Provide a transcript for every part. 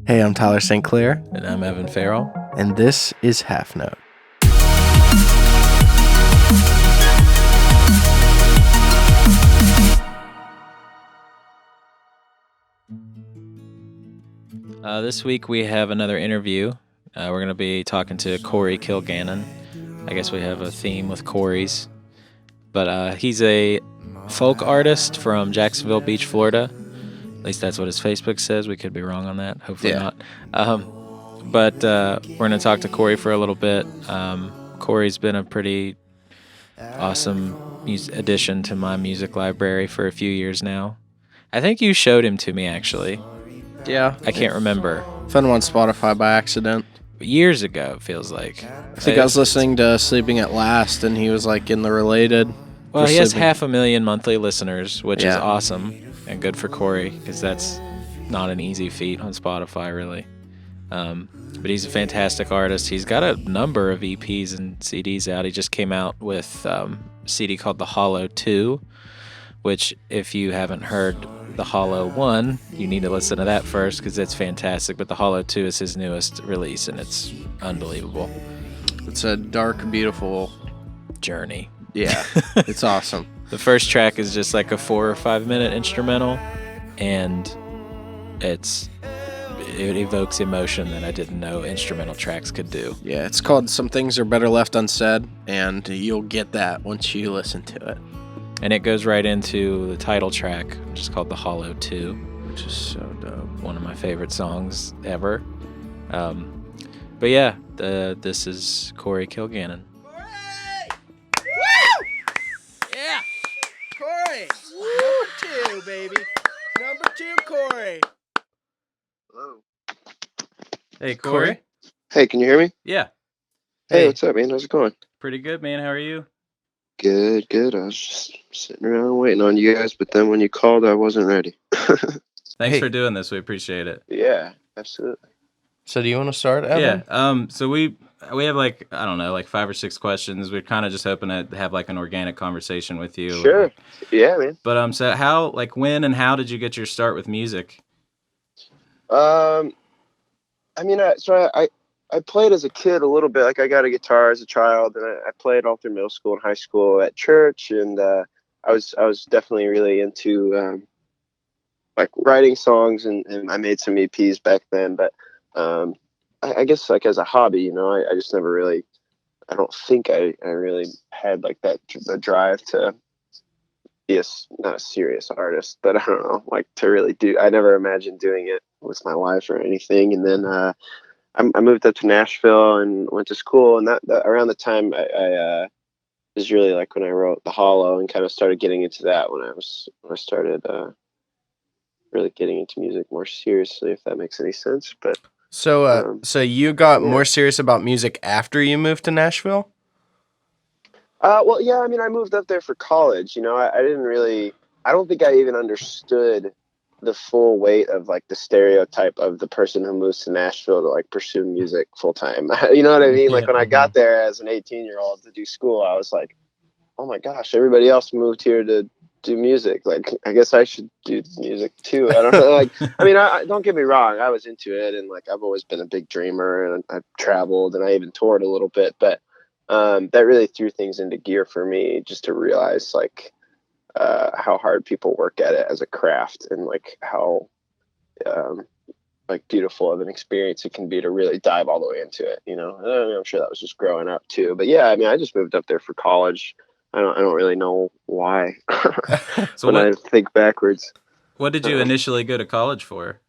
Hey, I'm Tyler St. Clair, And I'm Evan Farrell. and this is Halfnote. This week we have another interview. We're going to be talking to Corey Kilgannon. I guess we have a theme with Corey's. But he's a folk artist from Jacksonville Beach, Florida. At least that's what his Facebook says. We could be wrong on that. Hopefully not. But we're going to talk to Corey for a little bit. Corey's been a pretty awesome addition to my music library for a few years now. I think you showed him to me, actually. Yeah. I can't remember. Found him on Spotify by accident. Years ago, it feels like. I think I was listening to Sleeping at Last, and he was like in the related. Well, he has Sleeping. 500,000 monthly listeners, which is Yeah. awesome and good for Corey because that's not an easy feat on Spotify, really. But he's a fantastic artist. He's got a number of EPs and CDs out. He just came out with a CD called The Hollow 2, which if you haven't heard The Hollow 1, you need to listen to that first because it's fantastic. But The Hollow 2 is his newest release, and it's unbelievable. It's a dark, beautiful journey. Yeah, it's awesome. The first track is just like a 4 or 5 minute instrumental, and it evokes emotion that I didn't know instrumental tracks could do. Yeah, it's called Some Things Are Better Left Unsaid, and you'll get that once you listen to it. And it goes right into the title track, which is called The Hollow 2. Which is so dope. One of my favorite songs ever. But yeah, this is Corey Kilgannon. Yeah! Corey! Number 2, baby. Number 2, Corey. Hello. Hey, Corey. Hey, can you hear me? Yeah. Hey, what's up, man? How's it going? Pretty good, man. How are you? Good, good. I was just sitting around waiting on you guys, but then when you called, I wasn't ready. Thanks for doing this. We appreciate it. Yeah, absolutely. So do you want to start, Evan? Yeah. So we have like, I don't know, like 5 or 6 questions. We're kind of just hoping to have like an organic conversation with you. Sure. Yeah, man. But so how, like, when and how did you get your start with music? I mean, I played as a kid a little bit. Like, I got a guitar as a child, and I played all through middle school and high school at church, and I was definitely really into like writing songs, and I made some EPs back then. But I guess like as a hobby, you know, I just never really. I don't think I really had like the drive to be not a serious artist, but I don't know, like to really do. I never imagined doing it with my life or anything, and then. I moved up to Nashville and went to school, and that around the time I was really like when I wrote The Hollow and kind of started getting into that when I started really getting into music more seriously, if that makes any sense. But so you got more serious about music after you moved to Nashville? Well, yeah, I mean, I moved up there for college. You know, I didn't really. I don't think I even understood the full weight of like the stereotype of the person who moves to Nashville to like pursue music full time. You know what I mean? Like when I got there as an 18-year-old to do school, I was like, oh my gosh, everybody else moved here to do music. Like, I guess I should do music too. I don't know. Like, I mean, I don't get me wrong. I was into it, and like, I've always been a big dreamer, and I've traveled, and I even toured a little bit, but that really threw things into gear for me just to realize like, how hard people work at it as a craft, and like how like beautiful of an experience it can be to really dive all the way into it, you know. And I mean, I'm sure that was just growing up too, but yeah, I mean, I just moved up there for college. I don't really know why. So I think backwards. What did you initially go to college for?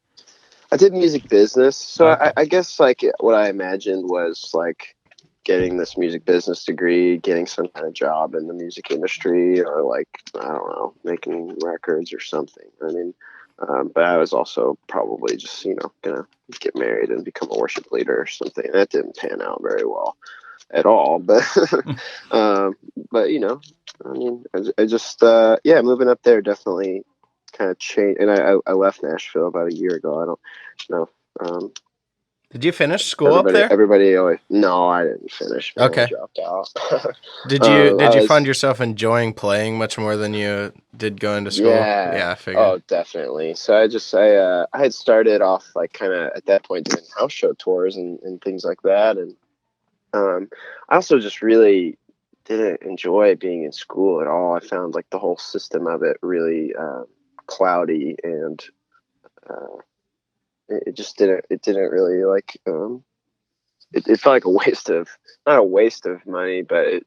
I did music business, so Okay. I guess like what I imagined was like getting this music business degree, getting some kind of job in the music industry, or like, I don't know, making records or something. I mean, but I was also probably just, you know, gonna get married and become a worship leader or something. That didn't pan out very well at all. But, but you know, I mean, I just, moving up there definitely kind of changed. And I left Nashville about a year ago. I don't know. Did you finish school up there? Everybody always. No, I didn't finish. Man, I Okay. dropped out. Did you I find was. yourself enjoying playing much more than you did going to school? Yeah. Yeah, I figured. Oh, definitely. So I had started off like kind of at that point doing house show tours and things like that, and I also just really didn't enjoy being in school at all. I found like the whole system of it really cloudy, and uh, it just didn't really like it felt like a waste of, not a waste of money, but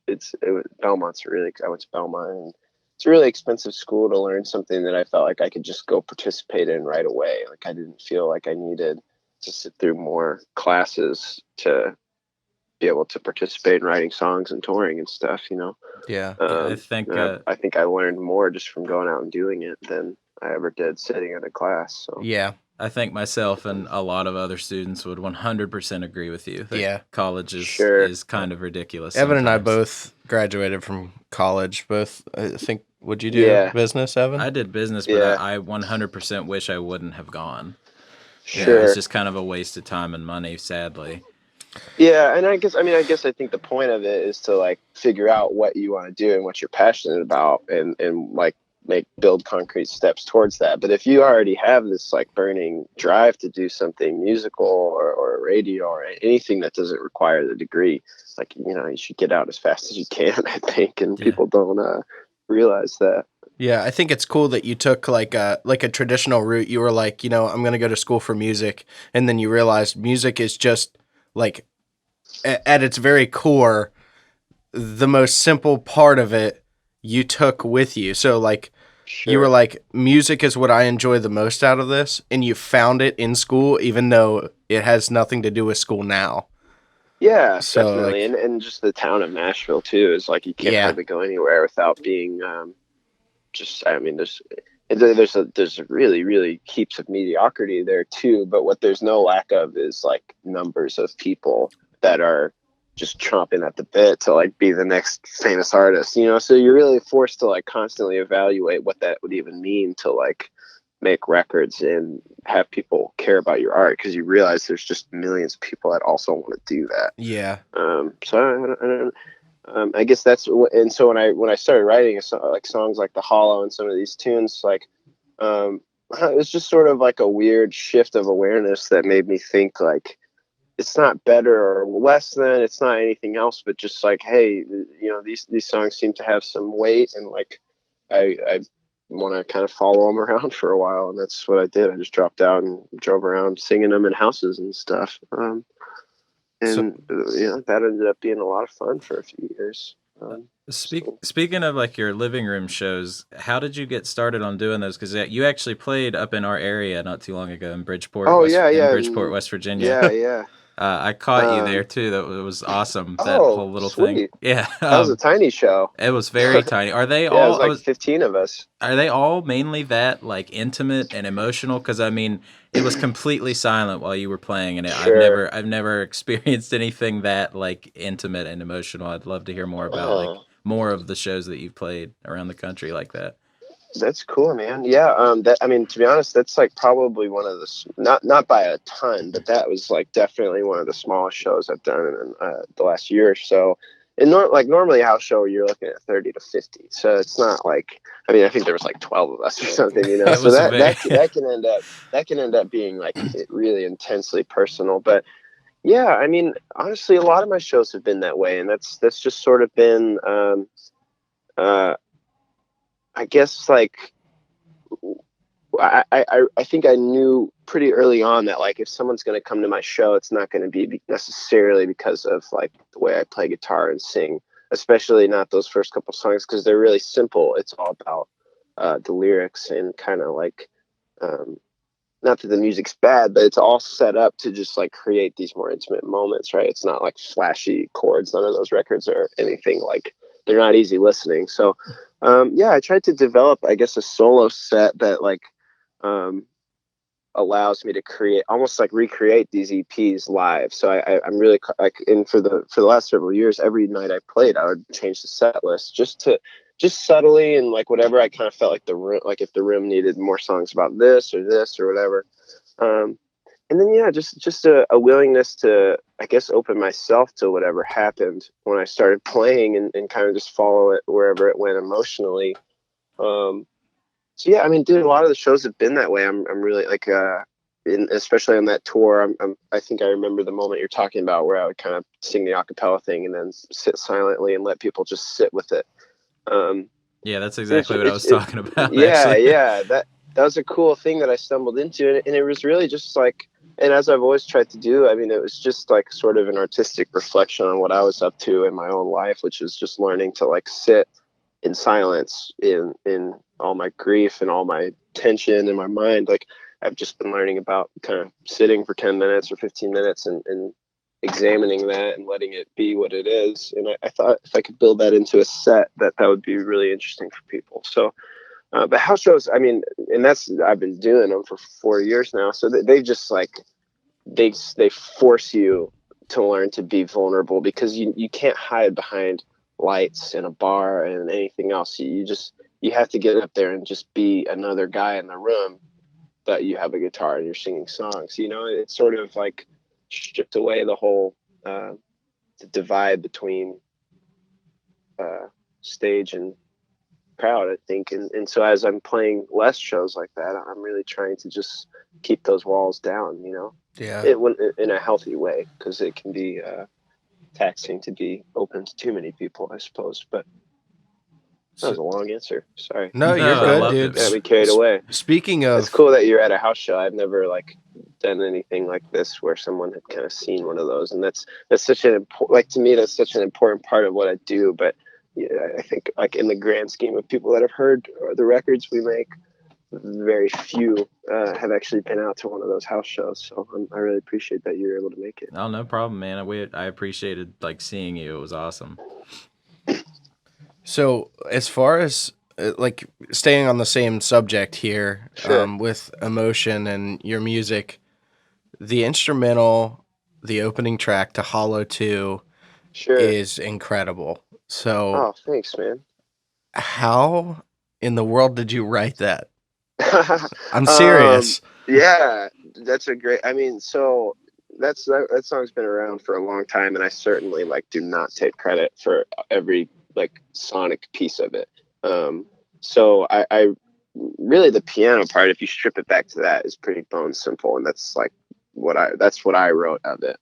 Belmont's really, I went to Belmont, and it's a really expensive school to learn something that I felt like I could just go participate in right away. Like I didn't feel like I needed to sit through more classes to be able to participate in writing songs and touring and stuff, you know. Yeah. Yeah, I think I think I learned more just from going out and doing it than I ever did sitting in a class. So Yeah. I think myself and a lot of other students would 100% agree with you that Yeah. college Sure. is kind of ridiculous. Evan and I sometimes. both graduated from college. Both, I think, would you do Yeah. business, Evan? I did business, but Yeah. I 100% wish I wouldn't have gone. Sure. Yeah, it's just kind of a waste of time and money, sadly. Yeah, and I guess I think the point of it is to like figure out what you want to do and what you're passionate about, and like build concrete steps towards that. But if you already have this like burning drive to do something musical or radio or anything that doesn't require the degree, like, you know, you should get out as fast as you can, I think, and Yeah. people don't realize that. Yeah, I think it's cool that you took like a traditional route. You were like, you know, I'm going to go to school for music, and then you realized music is just like at its very core, the most simple part of it you took with you. So like Sure. you were like, music is what I enjoy the most out of this, and you found it in school, even though it has nothing to do with school now. Yeah, So, definitely. like, And just the town of Nashville too is like you can't Yeah. hardly go anywhere without being just, I mean, there's really, really heaps of mediocrity there too, but what there's no lack of is like numbers of people that are just chomping at the bit to like be the next famous artist, you know. So you're really forced to like constantly evaluate what that would even mean to like make records and have people care about your art, because you realize there's just millions of people that also want to do that. yeah. I guess that's, and so when I started writing a song, like songs like The Hollow and some of these tunes, like it was just sort of like a weird shift of awareness that made me think like it's not better or less than, it's not anything else, but just like, hey, you know, these songs seem to have some weight, and like I want to kind of follow them around for a while, and that's what I did. I just dropped out and drove around singing them in houses and stuff. And that ended up being a lot of fun for a few years. Speaking of like your living room shows, how did you get started on doing those? Because you actually played up in our area not too long ago in Bridgeport. Bridgeport, West Virginia. Yeah. I caught you there too. That was awesome. That Oh, whole little sweet. thing. Yeah. That was a tiny show. It was very tiny. Are they Yeah, all? it was like 15 of us. Are they all mainly that like intimate and emotional? Because I mean, it was completely silent while you were playing, and Sure. I've never experienced anything that like intimate and emotional. I'd love to hear more about like more of the shows that you've played around the country like that. That's cool, man. Yeah. I mean, to be honest, that's like probably one of the, not by a ton, but that was like definitely one of the smallest shows I've done in the last year or so. And like normally a house show, you're looking at 30 to 50. So it's not like, I mean, I think there was like 12 of us or something, you know. So that can end up being like really intensely personal. But yeah, I mean, honestly, a lot of my shows have been that way, and that's just sort of been I guess like I think I knew pretty early on that like if someone's going to come to my show, it's not going to be necessarily because of like the way I play guitar and sing, especially not those first couple songs, because they're really simple. It's all about the lyrics and kind of like not that the music's bad, but it's all set up to just like create these more intimate moments, right? It's not like flashy chords. None of those records are anything like, they're not easy listening. So I tried to develop, I guess, a solo set that like allows me to create, almost like recreate these EPs live. So I'm really like, and for the last several years, every night I played, I would change the set list just subtly, and like whatever I kind of felt like the room, like if the room needed more songs about this or whatever. And then yeah, just a willingness to, I guess, open myself to whatever happened when I started playing, and kind of just follow it wherever it went emotionally. Um, so yeah, I mean, dude, a lot of the shows have been that way. I'm really like, especially on that tour. I think I remember the moment you're talking about where I would kind of sing the acapella thing and then sit silently and let people just sit with it. Um, Yeah, that's so exactly what I was talking about, yeah, actually. yeah, that was a cool thing that I stumbled into, and it was really just like, and as I've always tried to do, I mean, it was just like sort of an artistic reflection on what I was up to in my own life, which is just learning to like sit in silence in all my grief and all my tension in my mind. Like, I've just been learning about kind of sitting for 10 minutes or 15 minutes and examining that and letting it be what it is. And I thought if I could build that into a set, that would be really interesting for people. So, but house shows, I mean, and I've been doing them for 4 years now. So they just like, they force you to learn to be vulnerable, because you can't hide behind lights in a bar and anything else. You have to get up there and just be another guy in the room, that you have a guitar and you're singing songs. It's sort of like stripped away the whole the divide between stage and crowd, I think. And so as I'm playing less shows like that, I'm really trying to just keep those walls down, Yeah. in a healthy way, because it can be taxing to be open to too many people, I suppose. But that was a long answer. Sorry. No, you're No, I good, loved dude. it, man. We carried away. Speaking It's of, cool that you're at a house show. I've never like done anything like this where someone had kind of seen one of those, and that's such an important, like, to me, that's such an important part of what I do. But yeah, I think like in the grand scheme of people that have heard the records we make, very few have actually been out to one of those house shows. So I really appreciate that you're able to make it. Oh, no problem, man. I appreciated like seeing you. It was awesome. so as far as like staying on the same subject here, Sure. with emotion and your music, the instrumental, the opening track to Hollow 2 Sure. is incredible. So Oh, thanks, man. how in the world did you write that? I'm um, serious. yeah, that's a great. I mean, so that song's been around for a long time, and I certainly like do not take credit for every like sonic piece of it. So I really, the piano part, if you strip it back to that, is pretty bone simple, and that's like that's what I wrote of it.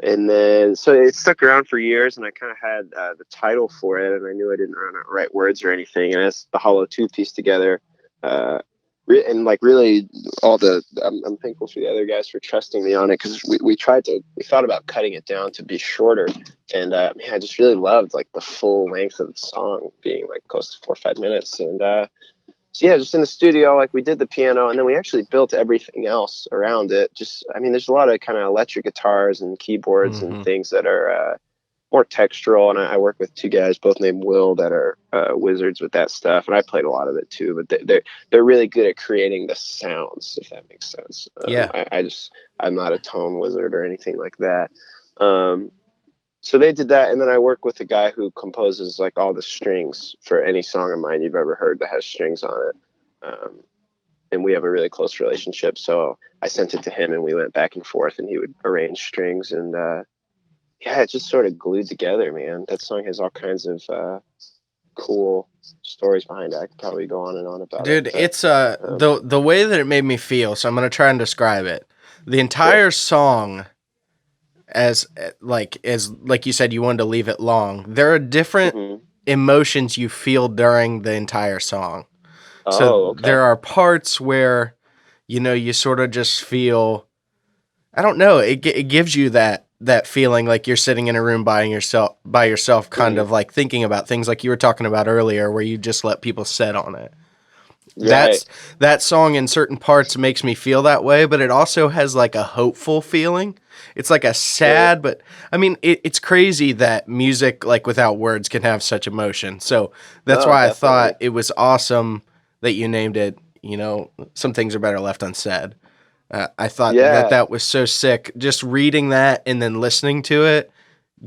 And then so it stuck around for years, and I kind of had the title for it, and I knew I didn't write words or anything. And as the Hollow 2 piece together, uh, and like really I'm thankful for the other guys for trusting me on it, because we thought about cutting it down to be shorter. And man, I just really loved like the full length of the song being like close to 4 or 5 minutes. And so yeah, just in the studio, like we did the piano, and then we actually built everything else around it. Just, I mean, there's a lot of kind of electric guitars and keyboards and things that are more textural. And I work with two guys, both named Will, that are wizards with that stuff. And I played a lot of it too, but they're really good at creating the sounds, if that makes sense. Yeah. I'm not a tone wizard or anything like that. So they did that, and then I work with a guy who composes like all the strings for any song of mine you've ever heard that has strings on it. And we have a really close relationship. So I sent it to him, and we went back and forth, and he would arrange strings. And yeah, it just sort of glued together, man. That song has all kinds of cool stories behind it. I could probably go on and on about Dude, it. But, it's the way that it made me feel, so I'm going to try and describe it. The entire song, as like you said, you wanted to leave it long. There are different emotions you feel during the entire song. So okay. there are parts where, you sort of just feel, I don't know, it gives you that feeling like you're sitting in a room by yourself, kind of like thinking about things like you were talking about earlier, where you just let people sit on it. Right. That song in certain parts makes me feel that way, but it also has like a hopeful feeling. It's like a sad, but I mean, it's crazy that music, like without words, can have such emotion. So that's why I thought it was awesome that you named it, Some Things Are Better Left Unsaid. I thought that was so sick. Just reading that and then listening to it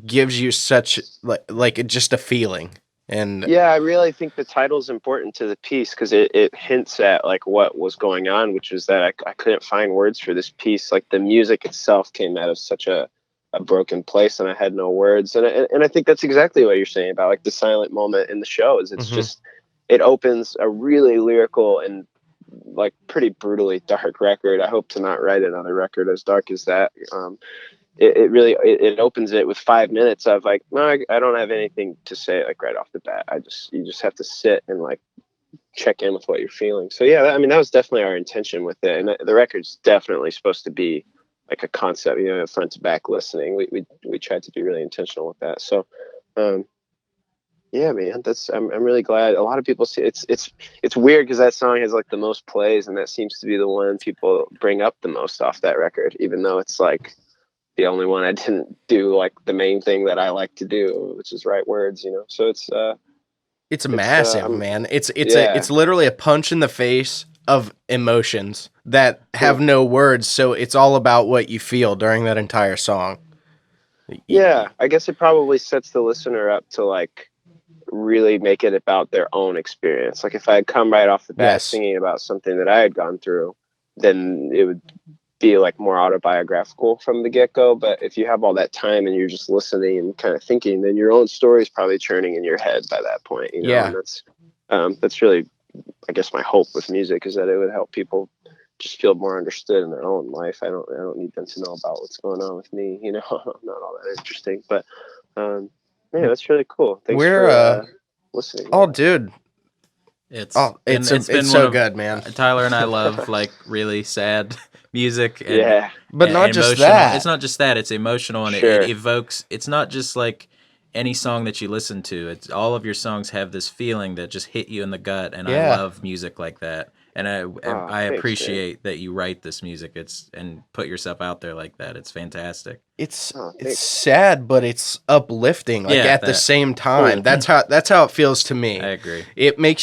gives you such like just a feeling. And Yeah, I really think the title's important to the piece because it hints at like what was going on, which was that I couldn't find words for this piece. Like the music itself came out of such a broken place, and I had no words. And I think that's exactly what you're saying about like the silent moment in the show. Is it's mhm. just it opens a really lyrical and like pretty brutally dark record. I hope to not write another record as dark as that. It really it opens it with 5 minutes of like, no, I don't have anything to say like right off the bat. You just have to sit and like check in with what you're feeling. So yeah, I mean that was definitely our intention with it, and the record's definitely supposed to be like a concept, front to back listening. We tried to be really intentional with that. So um yeah, man, I'm really glad. A lot of people see it's weird because that song has like the most plays, and that seems to be the one people bring up the most off that record, even though it's like the only one I didn't do like the main thing that I like to do, which is write words. So It's it's massive, man. It's yeah, literally a punch in the face of emotions that have no words, so it's all about what you feel during that entire song. yeah. I guess it probably sets the listener up to like really make it about their own experience. Like if I had come right off the bat Yes. singing about something that I had gone through, then it would be like more autobiographical from the get-go. But if you have all that time and you're just listening and kind of thinking, then your own story is probably churning in your head by that point. Yeah. And that's really, I guess, my hope with music is that it would help people just feel more understood in their own life. I don't need them to know about what's going on with me. I'm not all that interesting. But yeah, that's really cool. Thanks We're for listening. oh dude. It's Oh, been it's it's been one so of good, man. Tyler and I love like really sad music Yeah, But not and just emotional. It's that. not just that; it's emotional and it sure. evokes. It's not just like any song that you listen to. It's all of your songs have this feeling that just hit you in the gut, and I Yeah. love music like that. And Oh, I thanks, man. appreciate that you write this music. It's and put yourself out there like that. It's fantastic. Oh, It's thanks. sad, but it's uplifting. Like Yeah, at the that same Hmm, time. That's how it feels to I me. agree.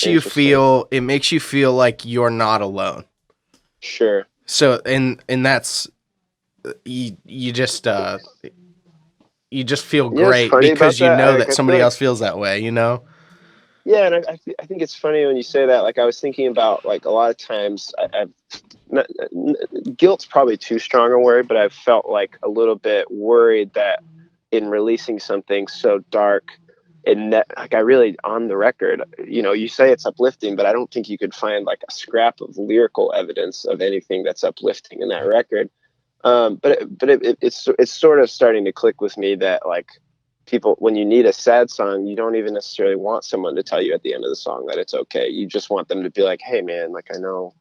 interesting. It makes you feel like you're not alone. Sure. So and that's you just feel You know what's great funny about because you that? know that I feel somebody like else feels that way. yeah, and I think it's funny when you say that. Like I was thinking about like a lot of times I've not, guilt's probably too strong a word, but I've felt like a little bit worried that in releasing something so dark and that like I really on the record, you say it's uplifting, but I don't think you could find like a scrap of lyrical evidence of anything that's uplifting in that record. But it's sort of starting to click with me that like people when you need a sad song, you don't even necessarily want someone to tell you at the end of the song that it's okay. You just want them to be like, hey man, like I know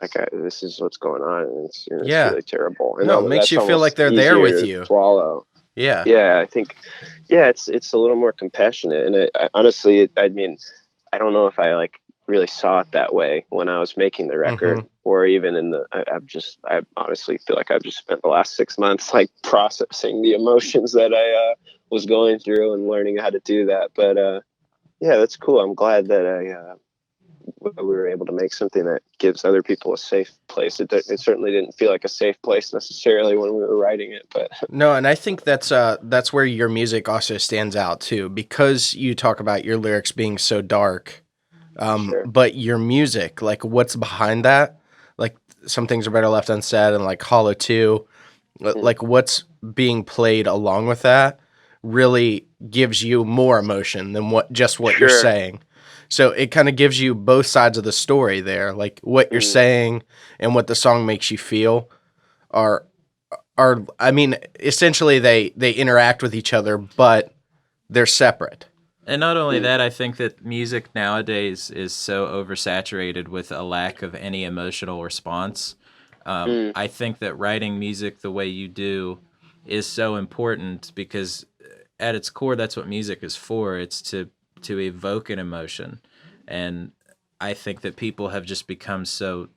like this is what's going on, and it's Yeah. really terrible, and No, it makes that's you feel like almost they're there with easier to you. swallow. Yeah. Yeah, I think yeah, it's a little more compassionate, and honestly, I mean, I don't know if I like really saw it that way when I was making the record, Mhm. or even in I honestly feel like I've just spent the last 6 months like processing the emotions that I was going through and learning how to do that. But yeah, that's cool. I'm glad that we were able to make something that gives other people a safe place. It certainly didn't feel like a safe place necessarily when we were writing it, but No, and I think that's where your music also stands out too, because you talk about your lyrics being so dark. sure. But your music, like what's behind that, like some things are better left unsaid, and like Hollow 2, Mm, like what's being played along with that really gives you more emotion than what you're sure. saying. So it kind of gives you both sides of the story there, like what you're Mm, saying and what the song makes you feel are I mean, essentially they interact with each other, but they're separate. And not only mm, that, I think that music nowadays is so oversaturated with a lack of any emotional response. mm, I think that writing music the way you do is so important because at its core, that's what music is for. It's to evoke an emotion, and I think that people have just become so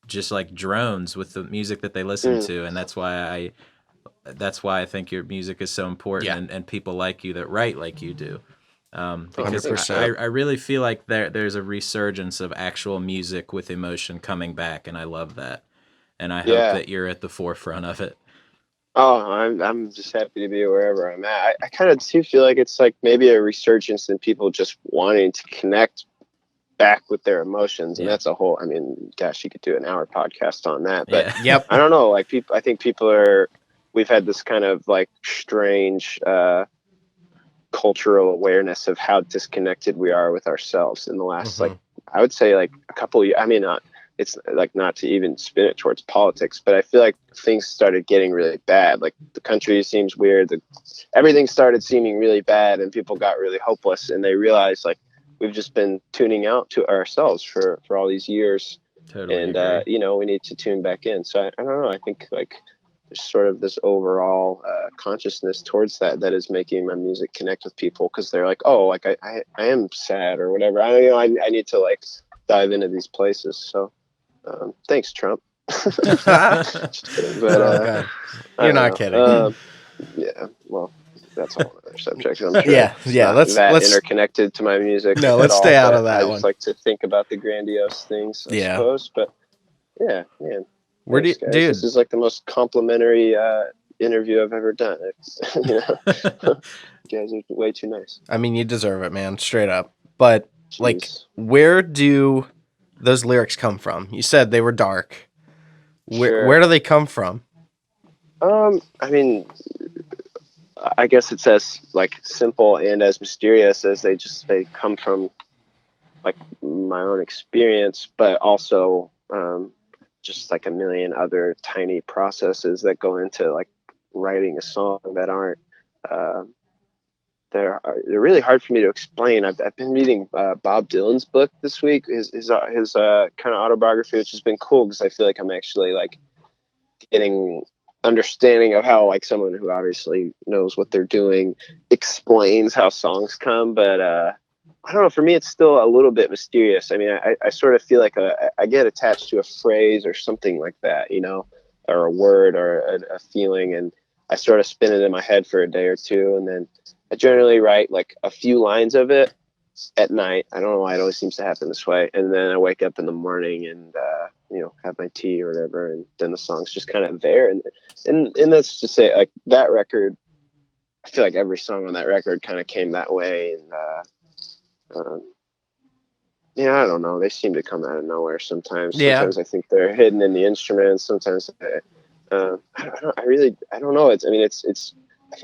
just like drones with the music that they listen mm. to, and that's why I think your music is so important, Yeah, and people like you that write like you do. Oh, Because thanks, I $100%. man. really feel like there's a resurgence of actual music with emotion coming back, and I love that. And I hope Yeah. that you're at the forefront of it. Oh, I'm just happy to be wherever I'm at. I kind of do feel like it's like maybe a resurgence in people just wanting to connect back with their emotions, and Yeah. that's a whole. I mean, gosh, you could do an hour podcast on that. But Yeah. Yep. I don't know. Like people, I think people are. We've had this kind of like strange cultural awareness of how disconnected we are with ourselves in the last like I would say like a couple of years. I mean, it's like not to even spin it towards politics, but I feel like things started getting really bad. Like the country seems weird. Everything started seeming really bad, and people got really hopeless, and they realized like we've just been tuning out to ourselves for all these years, Totally and agree. you know, we need to tune back in. So I don't know. I think like there's sort of this overall consciousness towards that is making my music connect with people because they're like, oh, like I am sad or whatever. I need to like dive into these places. So thanks, Trump. Just kidding, but Oh god, I you're don't not know. kidding. Yeah, well, that's a whole other subject. I'm sure Yeah, it's yeah. not that Let's interconnected to my music no, at let's all. stay out But of I that just one. like to think about the grandiose things, I Yeah. suppose. But yeah, man. Where do you, Thanks, guys. This dude? is like the most complimentary interview I've ever done. You know, you guys are way too nice. I mean, you deserve it, man. Straight up. But like, Jeez. where do those lyrics come from? You said they were dark. Where Sure. do they come from? I mean, I guess it's as like simple and as mysterious as they come from like my own experience, but also just like a million other tiny processes that go into like writing a song that aren't uh, they're really hard for me to explain. I've been reading Bob Dylan's book this week, his kind of autobiography, which has been cool because I feel like I'm actually like getting understanding of how like someone who obviously knows what they're doing explains how songs come, but I don't know. For me, it's still a little bit mysterious. I mean, I sort of feel like I get attached to a phrase or something like that, you know, or a word or a feeling, and I sort of spin it in my head for a day or two, and then I generally write like a few lines of it at night. I don't know why it always seems to happen this way, and then I wake up in the morning and you know, have my tea or whatever, and then the song's just kind of there, and that's to say like that record. I feel like every song on that record kind of came that way, and yeah, I don't know. They seem to come out of nowhere sometimes. Yeah. Sometimes I think they're hidden in the instruments. Sometimes I don't know. It's. I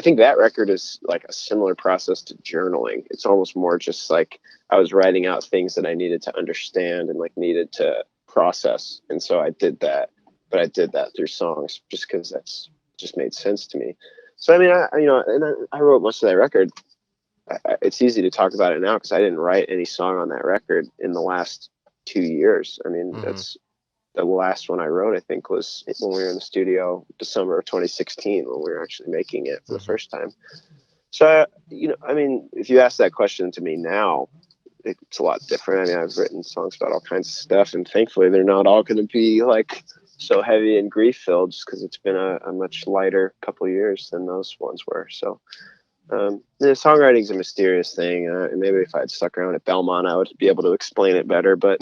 think that record is like a similar process to journaling. It's almost more just like I was writing out things that I needed to understand and like needed to process, and so I did that. But I did that through songs just because that's just made sense to me. So I mean, I wrote most of that record. It's easy to talk about it now because I didn't write any song on that record in the last 2 years. I mean, that's the last one I wrote, I think, was when we were in the studio December of 2016 when we were actually making it for the first time. So, you know, I mean, if you ask that question to me now, it's a lot different. I mean, I've written songs about all kinds of stuff, and thankfully they're not all going to be like so heavy and grief filled just because it's been a much lighter couple of years than those ones were. So, songwriting is a mysterious thing. Maybe if I'd stuck around at Belmont, I would be able to explain it better. But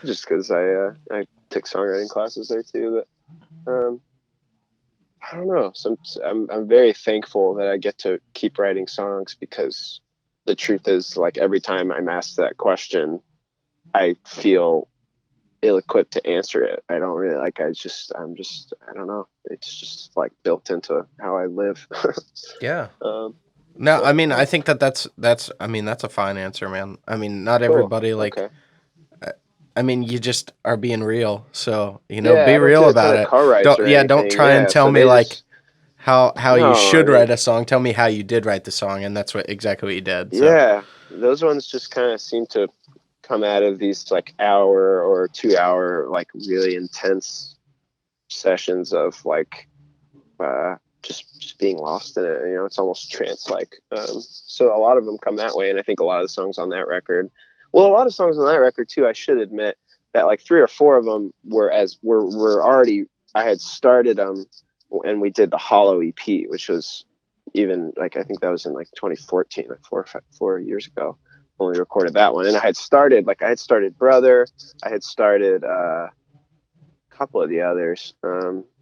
just because I took songwriting classes there too. But I don't know. I'm very thankful that I get to keep writing songs because the truth is, like every time I'm asked that question, I feel ill-equipped to answer it. I don't really like. I don't know. It's just like built into how I live. Yeah. No, So, I mean, I think that's I mean, that's a fine answer, man. I mean, not cool. everybody like Okay. I mean, you just are being real. So, you know, Yeah, be I don't real do a ton about of it. car rides Don't or yeah, don't anything. try and Yeah, tell so me they like just how you no. I should mean, write a song. Tell me how you did write the song, and that's what exactly what you did. So, yeah, those ones just kind of seem to come out of these like hour or 2 hour like really intense sessions of like just being lost in it. You know, it's almost trance like. So a lot of them come that way, and I think a lot of the songs on that record. Well, a lot of songs on that record too. I should admit that like 3 or 4 of them were already. I had started them, and we did the Hollow EP, which was even like I think that was in like 2014, like 4 years ago when we recorded that one. And I had started Brother. I had started a couple of the others.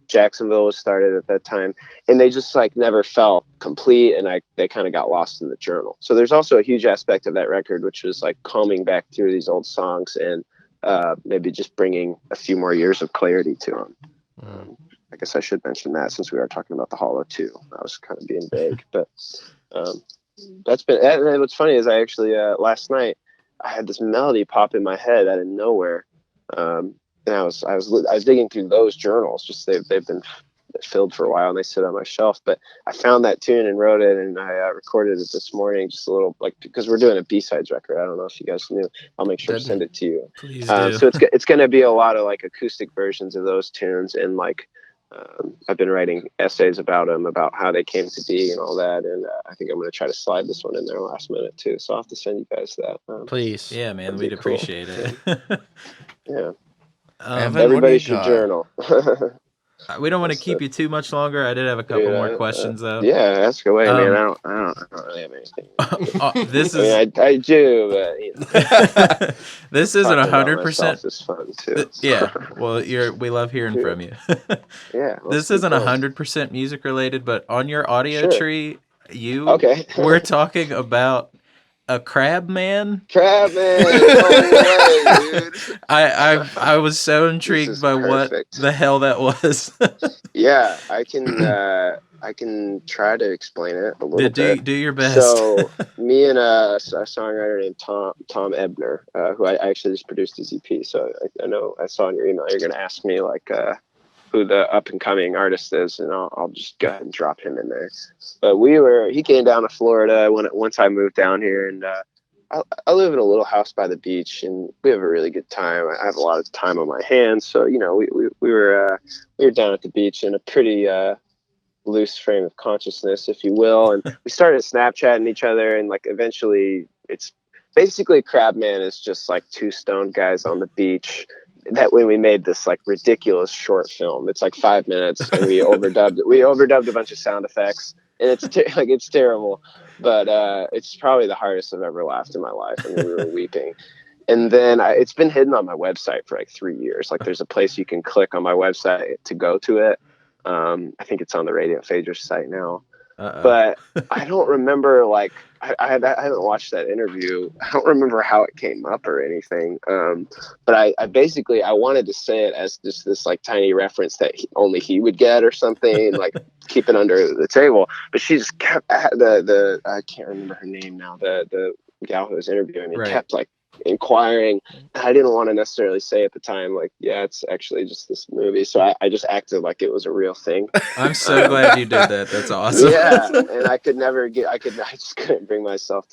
Jacksonville was started at that time, and they just like never felt complete, and they kind of got lost in the journal. So there's also a huge aspect of that record, which was like combing back through these old songs and maybe just bringing a few more years of clarity to them. I guess I should mention that since we are talking about the Hollow too. I was kind of being vague, but that's been. And what's funny is I actually last night I had this melody pop in my head out of nowhere. And I was digging through those journals. Just they've been filled for a while and they sit on my shelf. But I found that tune and wrote it, and I recorded it this morning. Just a little, like, because we're doing a B-sides record. I don't know if you guys knew. I'll make sure to send it to you. Please do. So it's going to be a lot of like acoustic versions of those tunes, and like I've been writing essays about them, about how they came to be and all that. And I think I'm going to try to slide this one in there last minute too. So I'll have to send you guys that. Please. Yeah, man, we'd appreciate it. Yeah. Evan, Everybody should journal. We don't want to keep you too much longer. I did have a couple more questions though. Yeah, ask away, man. I don't really have anything. This I do, but you know, this isn't 100%. Is fun too. Yeah, well, we love hearing from you. Yeah, this isn't 100% music related, but on your audio tree, we're talking about a crab man. Crab man, no way, dude. I was so intrigued by what the hell that was. Yeah, I can try to explain it a little bit. Do your best. So me and a songwriter named Tom Ebner, who I actually just produced his EP. So I know I saw in your email you're going to ask me like who the up and coming artist is, and I'll just go ahead and drop him in there. But he came down to Florida once I moved down here, and I live in a little house by the beach, and we have a really good time. I have a lot of time on my hands, so you know we were down at the beach in a pretty loose frame of consciousness, if you will, and we started Snapchatting each other, and like eventually it's basically Crab Man is just like two stoned guys on the beach. That when we made this like ridiculous short film, it's like 5 minutes, and we overdubbed a bunch of sound effects, and it's terrible, but it's probably the hardest I've ever laughed in my life. I mean, we were weeping. And then it's been hidden on my website for like 3 years. Like there's a place you can click on my website to go to it. I think it's on the Radio Phaedrus site now. But I don't remember, like, I haven't watched that interview. I don't remember how it came up or anything. But I basically, I wanted to say it as just this like tiny reference that only he would get or something, like keep it under the table. But she just kept I can't remember her name now. The gal who was interviewing me kept like inquiring. I didn't want to necessarily say at the time, like, yeah, it's actually just this movie. So I just acted like it was a real thing. I'm so glad you did that. That's awesome. Yeah, and I just couldn't bring myself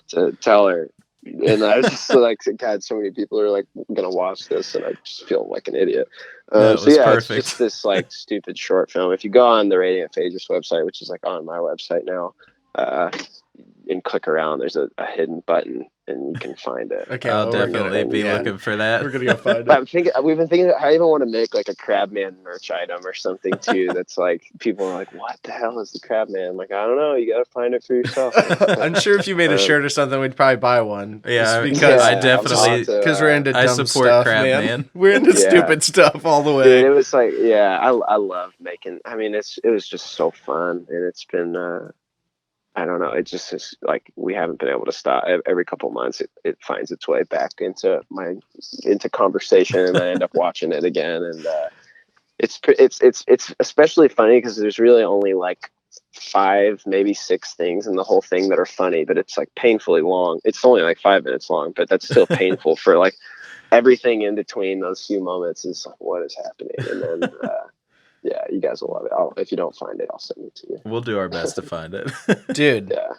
to tell her. And I was just like, God, so many people are like gonna watch this, and I just feel like an idiot. So yeah, perfect. It's just this like stupid short film. If you go on the Radiant Phaedrus website, which is like on my website now, and click around, there's a hidden button, and you can find it. Okay, I'll definitely be looking for that. We're gonna go find it. We've been thinking. I even want to make like a Crab Man merch item or something too. That's like people are like, "What the hell is the Crab Man?" I'm like, I don't know. You gotta find it for yourself. I'm sure if you made a shirt or something, we'd probably buy one. Yeah, because I definitely because we're into dumb support stuff, Crab man. We're into stupid stuff all the way. Dude, it was like, I love making. I mean, it was just so fun, and it's been. I don't know. It just is like we haven't been able to stop. Every couple of months, it finds its way back into conversation, and I end up watching it again. And it's especially funny because there's really only like 5, maybe 6 things in the whole thing that are funny, but it's like painfully long. It's only like 5 minutes long, but that's still painful for like everything in between those few moments is like, what is happening? And then. Yeah, you guys will love it. If you don't find it, I'll send it to you. We'll do our best to find it. Dude. Yeah.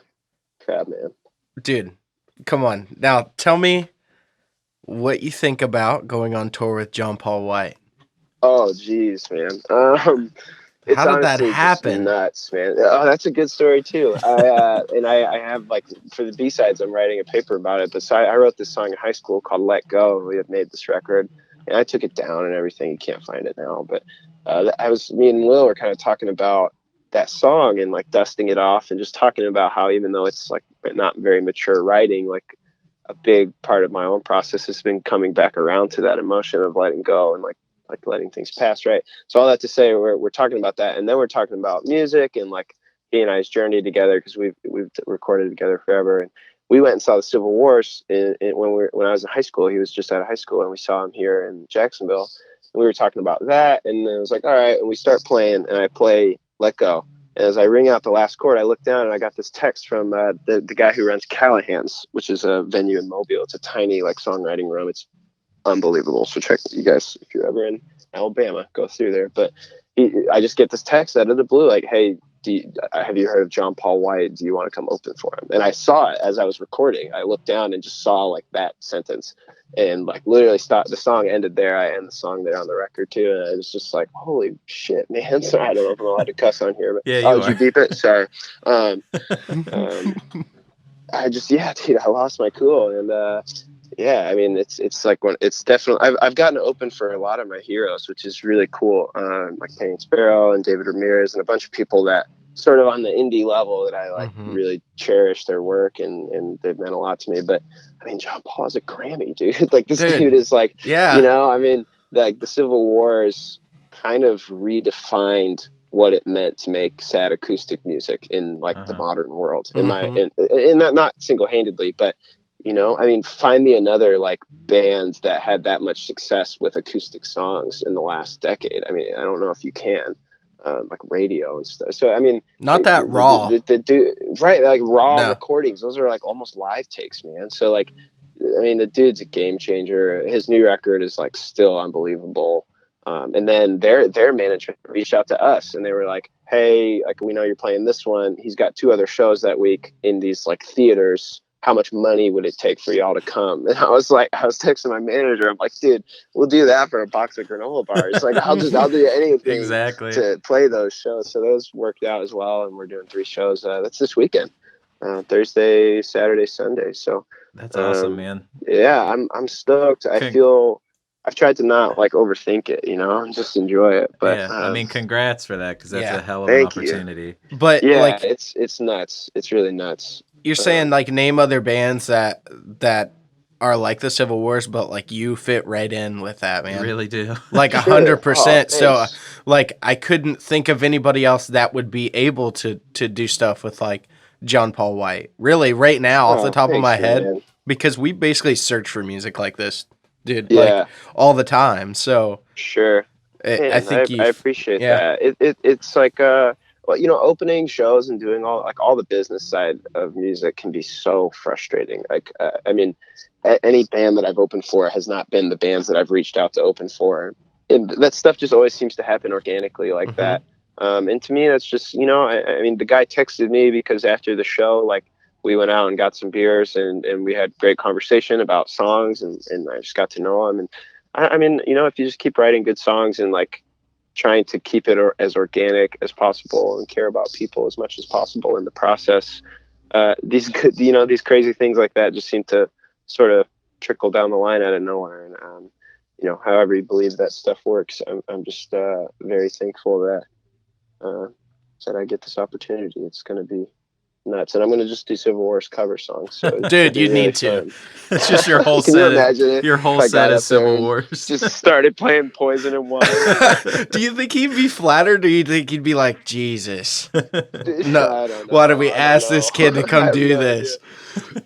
Crab Man. Dude, come on. Now, tell me what you think about going on tour with John Paul White. Oh, geez, man. How did that happen? Nuts, man. Oh, that's a good story, too. I have, like, for the B-sides, I'm writing a paper about it. But so I wrote this song in high school called Let Go. We had made this record. And I took it down and everything. You can't find it now. But me and Will were kind of talking about that song and like dusting it off and just talking about how even though it's like not very mature writing, like a big part of my own process has been coming back around to that emotion of letting go and like like letting things pass, right? So all that to say, we're talking about that, and then we're talking about music and like he and I's journey together, because we've recorded together forever. And we went and saw the Civil Wars when I was in high school. He was just out of high school, and we saw him here in Jacksonville. And we were talking about that, and then I was like, all right, and we start playing, and I play Let Go. And as I ring out the last chord, I look down and I got this text from the guy who runs Callahan's, which is a venue in Mobile. It's a tiny like songwriting room. It's unbelievable. So check, you guys, if you're ever in Alabama, go through there. But I just get this text out of the blue, like, hey, have you heard of John Paul White? Do you want to come open for him? And I saw it as I was recording. I looked down and just saw like that sentence, and like literally stopped. The song ended there. I end the song there on the record too, and I was just like, holy shit, man. So I don't know if I'm allowed to cuss on here, but yeah, you did you beep it? Sorry. I just, dude, I lost my cool. And yeah, I mean, it's like it's definitely, I've gotten to open for a lot of my heroes, which is really cool. Like Penny Sparrow and David Ramirez and a bunch of people that sort of on the indie level that I like really cherish their work, and they've meant a lot to me. But I mean, John Paul is a Grammy, dude. Like this dude is like, I mean, like the Civil Wars kind of redefined what it meant to make sad acoustic music in like the modern world, in not single-handedly, but I mean, find me another like band that had that much success with acoustic songs in the last decade. I mean, I don't know if you can, like radio and stuff. So I mean, not that raw, right? Like raw recordings. Those are like almost live takes, man. So like, I mean, the dude's a game changer. His new record is like still unbelievable. And then their management reached out to us, and they were like, hey, like, we know you're playing this one. He's got 2 other shows that week in these like theaters. How much money would it take for y'all to come? And I was texting my manager. I'm like, dude, we'll do that for a box of granola bars. Like, I'll do anything to play those shows. So those worked out as well. And we're doing 3 shows. That's this weekend, Thursday, Saturday, Sunday. So that's awesome, man. Yeah, I'm stoked. I feel I've tried to not like overthink it, and just enjoy it. But yeah, I mean, congrats for that, because that's a hell of an opportunity. You. But yeah, like, it's nuts. It's really nuts. You're saying like name other bands that are like the Civil Wars, but like you fit right in with that, man. You really do. Like 100%. So like I couldn't think of anybody else that would be able to do stuff with like John Paul White. Really, right now, off the top of my head, man. Because we basically search for music like this, dude, like all the time. So sure. Man, I think I appreciate that. It's like well, opening shows and doing all the business side of music can be so frustrating. Like, I mean, any band that I've opened for has not been the bands that I've reached out to open for. And that stuff just always seems to happen organically like that. And to me, that's just, I mean, the guy texted me because after the show, like, we went out and got some beers and we had great conversation about songs, and I just got to know him. And I mean, if you just keep writing good songs and like trying to keep it as organic as possible and care about people as much as possible in the process, these crazy things like that just seem to sort of trickle down the line out of nowhere. And however you believe that stuff works, I'm just very thankful that I get this opportunity. It's going to be nuts, and I'm going to just do Civil Wars cover songs. So dude, you need to. It's just your whole set. Can you imagine it? Your whole set of Civil Wars. Just started playing Poison and Water. Do you think he'd be flattered, or do you think he'd be like, Jesus? No, I don't know. Why did we ask this kid to come do this?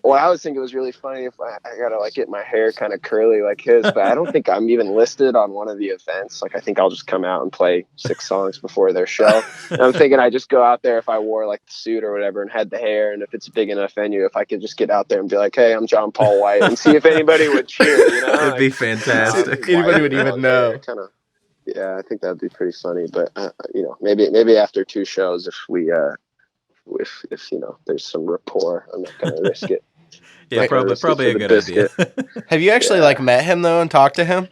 Well, I always think it was really funny if I gotta like get my hair kind of curly like his, but I don't think I'm even listed on one of the events. Like, I think I'll just come out and play 6 songs before their show. And I'm thinking I just go out there if I wore like the suit or whatever and had the hair, and if it's a big enough venue, if I could just get out there and be like, hey, I'm John Paul White, and see if anybody would cheer. It'd be fantastic. Anybody would even know. Yeah, I think that'd be pretty funny. But maybe after 2 shows, if we if there's some rapport, I'm not gonna risk it. Yeah, probably a good idea. Have you actually like met him though and talked to him?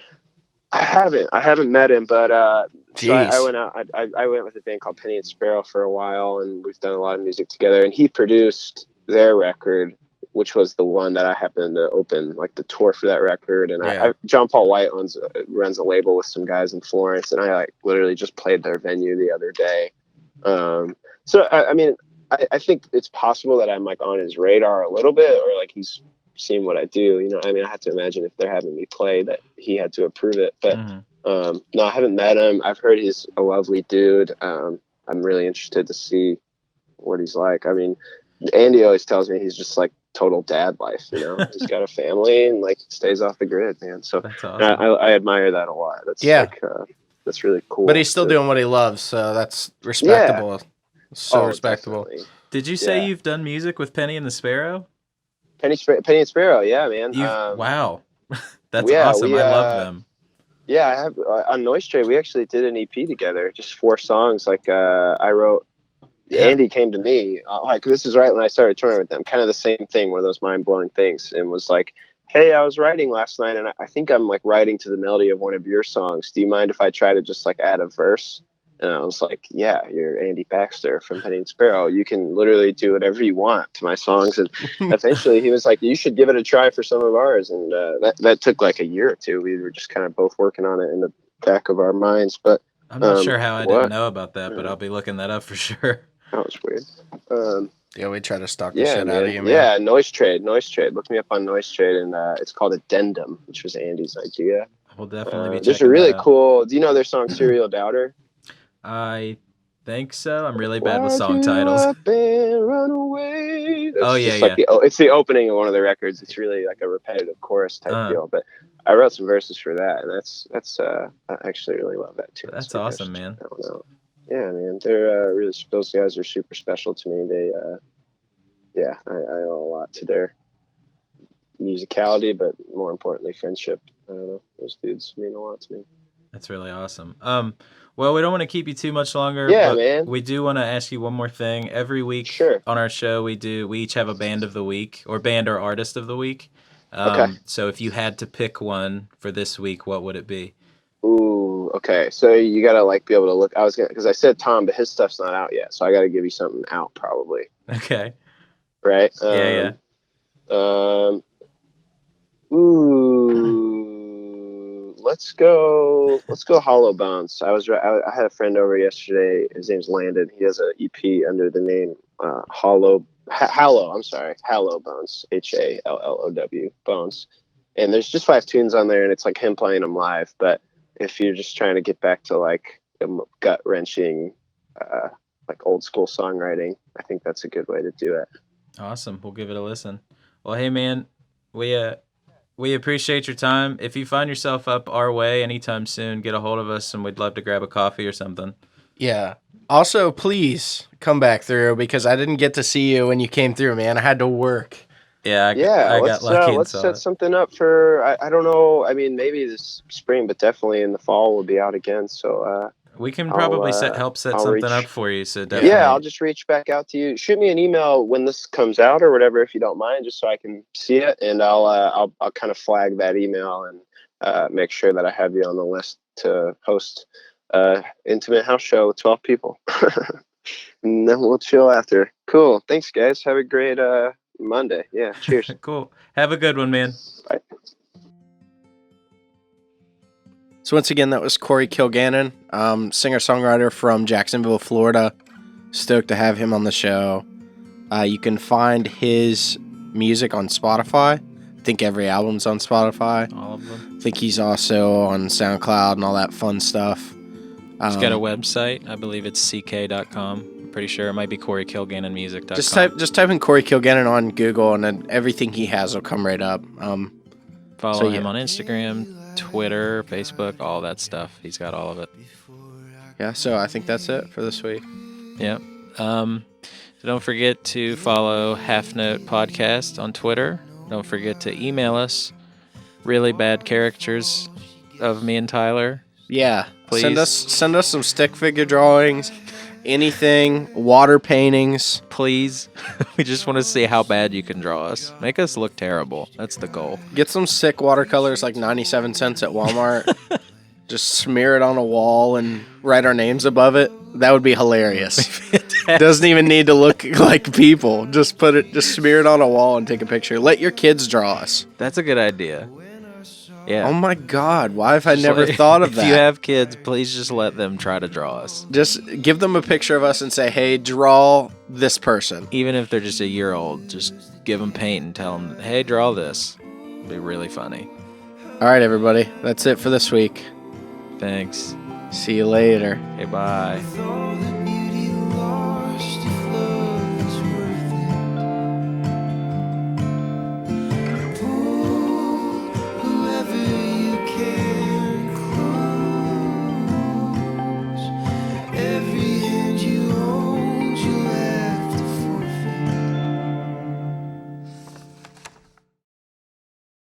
I haven't met him, but so I went out. I went with a band called Penny and Sparrow for a while, and we've done a lot of music together. And he produced their record, which was the one that I happened to open like the tour for that record. And John Paul White runs a label with some guys in Florence, and I like literally just played their venue the other day. So I mean, I think it's possible that I'm like on his radar a little bit, or like he's seen what I do. I mean, I have to imagine if they're having me play that he had to approve it. But No, I haven't met him. I've heard he's a lovely dude. I'm really interested to see what he's like. I mean, Andy always tells me he's just like total dad life, you know. He's got a family and like stays off the grid, man. So That's awesome. I admire that a lot. That's like that's really cool. But he's still doing what he loves, so that's respectable. Yeah. So respectable. Definitely. Did you say you've done music with Penny and the Sparrow? Penny and Sparrow, yeah, man. Wow, that's awesome. I love them. Yeah, I have on Noise Trade. We actually did an EP together, just 4 songs. Like I wrote. Andy came to me like this is right when I started touring with them. Kind of the same thing, one of those mind blowing things, and was like, "Hey, I was writing last night, and I think I'm like writing to the melody of one of your songs. Do you mind if I try to just like add a verse?" And I was like, "Yeah, you're Andy Baxter from Penny and Sparrow. You can literally do whatever you want to my songs." And eventually, he was like, "You should give it a try for some of ours." And that took like a year or two. We were just kind of both working on it in the back of our minds. But I'm not sure how I didn't know about that, but I'll be looking that up for sure. That was weird. Yeah, we try to stalk the shit out of you, man. Yeah, Noise Trade. Look me up on Noise Trade, and it's called Addendum, which was Andy's idea. We'll definitely be there's a really cool. Do you know their song Serial Doubter? I think so. I'm really bad with song titles. Run away. Oh yeah, like it's the opening of one of the records. It's really like a repetitive chorus type deal. But I wrote some verses for that, and that's I actually really love that too. That's awesome, man. I don't know. Yeah, man, they're really, those guys are super special to me. They, I owe a lot to their musicality, but more importantly, friendship. I don't know, those dudes mean a lot to me. That's really awesome. Well, we don't want to keep you too much longer. Yeah, but man. We do want to ask you one more thing. Every week on our show, we each have a band of the week, or band or artist of the week. Okay. So if you had to pick one for this week, what would it be? Ooh, okay. So you gotta like be able to look. Because I said Tom, but his stuff's not out yet. So I gotta give you something out probably. Okay. Right. Yeah. Ooh. Let's go. Hollow Bones. I had a friend over yesterday. His name's Landon. He has an EP under the name Hallow Bones. HALLOW Bones. And there's just 5 tunes on there, and it's like him playing them live. But if you're just trying to get back to like gut wrenching, like old school songwriting, I think that's a good way to do it. Awesome. We'll give it a listen. Well, hey man, we appreciate your time. If you find yourself up our way anytime soon, get a hold of us, and we'd love to grab a coffee or something. Yeah. Also, please come back through, because I didn't get to see you when you came through, man. I had to work. Yeah, I got lucky. Let's set something up for, I don't know, I mean, maybe this spring, but definitely in the fall we'll be out again. So we can probably help set something up for you. So definitely. Yeah, I'll just reach back out to you. Shoot me an email when this comes out or whatever, if you don't mind, just so I can see it, and I'll kind of flag that email and make sure that I have you on the list to host intimate house show with 12 people. And then we'll chill after. Cool. Thanks, guys. Have a great Monday. Yeah, cheers. Cool. Have a good one, man. Bye. So once again, that was Corey Kilgannon, singer-songwriter from Jacksonville, Florida. Stoked to have him on the show. You can find his music on Spotify. I think every album's on Spotify. All of them. I think he's also on SoundCloud and all that fun stuff. He's got a website. I believe it's ck.com. I'm pretty sure it might be CoreyKilgannonmusic.com. Just type in Corey Kilgannon on Google, and then everything he has will come right up. Follow him on Instagram, Twitter, Facebook, all that stuff. He's got all of it. Yeah, so I think that's it for this week. Yeah. So don't forget to follow Halfnote Podcast on Twitter. Don't forget to email us really bad caricatures of me and Tyler. Yeah. Please. Send us some stick figure drawings, anything, water paintings. Please. We just want to see how bad you can draw us. Make us look terrible. That's the goal. Get some sick watercolors, like 97 cents at Walmart. Just smear it on a wall and write our names above it. That would be hilarious. Doesn't even need to look like people. Just smear it on a wall and take a picture. Let your kids draw us. That's a good idea. Yeah. Oh my God, why have I never thought of that? If you have kids, please just let them try to draw us. Just give them a picture of us and say, hey, draw this person. Even if they're just a year old, just give them paint and tell them, hey, draw this. It'd be really funny. All right, everybody. That's it for this week. Thanks. See you later. Okay, bye. With all the